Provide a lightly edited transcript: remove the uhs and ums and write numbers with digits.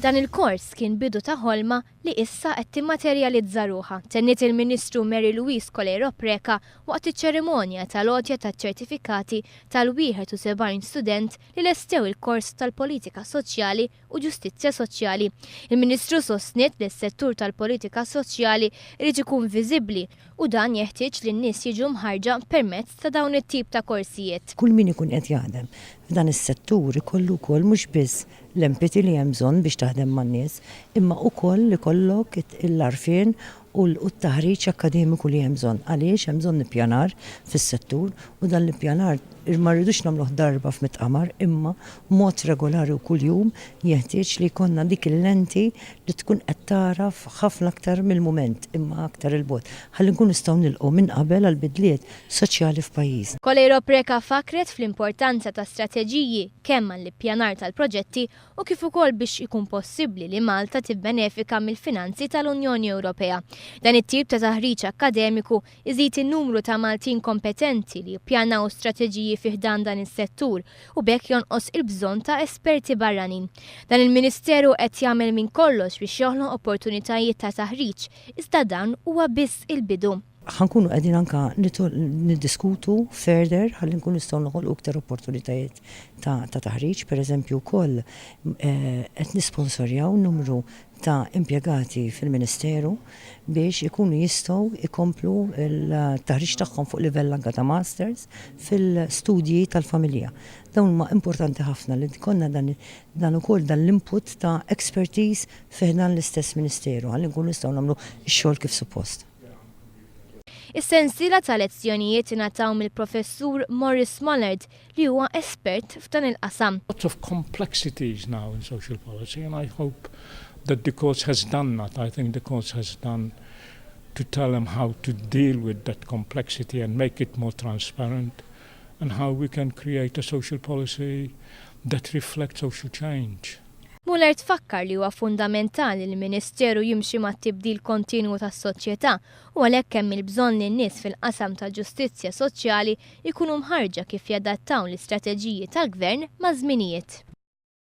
Dan il-kors kien bidu ta' ħolma li issa qed timmaterjalizza ruħha. Tenniet il-Ministru Mary Louise Colero Preca waqt iċ-ċerimonja tal-għotja taċ-ċertifikati tal-71 student li lestew il-kors tal-politika soċjali u ġustizzja soċjali. Il-Ministru sostniet li s-settur tal-politika soċjali irid ikun viżibbli u dan jeħtieġ li n-nies jiġu mħarġa permezz ta' dawn it-tip ta' korsijiet. Kull min ikun qed jaħdem f'dan is-settur ikollu wkoll mhux biss l-empati li hemm bżonn biex taħdem man-nies, imma wkoll li kollok l-arfien u l-taħriġ akademiku li hemm bżonn. Għaliex hemm bżonn ippjanar fis-settur u dan l-ippjanar ma rridux nagħmluh darba f'mitqamar, imma mod regolari u kuljum jeħtieġ li jkollna dik il-lenti li tkun qed taraf ħafna aktar mill-mument imma aktar il-bogħod. Ħalli nkunu nistgħu nilqgħu minn qabel għal bidliet soċjali f'pajjiż. Colero Preca fakret fl-importanza ta' strateġiji kemm għall-ippjanar tal-proġetti u kif ukoll biex ikun possibbli li Malta tibbenefika mill-finanzi tal-Unjoni Ewropea. Dan it-tip ta' taħriġ akademiku iżid in-numru ta' Maltin kompetenti li jippjanaw strateġiji fiħdan dan is-settur u bekk jonqos il-bżonn ta' esperti barranin. Dan il-Ministeru qed jagħmel minn kollox biex joħloq opportunitajiet ta' taħriġ, iżda dan huwa biss il-bidu. Ħankunu qegħdin anke niddiskutu further ħalli nkunu nistgħu noħolqu iktar opportunitajiet ta' taħriġ, pereżempju wkoll qed nisponsorjaw numru ta' impjegati fil-Ministeru biex ikunu jistgħu ikomplu l-taħriġ tagħhom fuq livell anke ta' masters fil-studji tal-familja. Dawn huma importanti ħafna li konna dan ukoll dan l-input ta' expertise fih dan l-istess Ministeru ħalli nkunu nistgħu nagħmlu x-xogħol kif suppost. Is-sensiela ta' lezzjonijiet ingħataw mill-Professur Morris Mollard li huwa espert f'dan il-qasam. Lots of complexities now in social policy and I hope that the course has done that. I think the course has done to tell them how to deal with that complexity and make it more transparent and how we can create a social policy that reflects social change. Muller tfakkar li huwa fundamentali li l-Ministeru jimxi mat-tibdil kontinwu tas-soċjetà u għalhekk hemm il-bżonn li n-nies fil-qasam tal-ġustizzja soċjali jkunu mħarġa kif jadattaw l-istrateġiji tal-Gvern maż-żminijiet.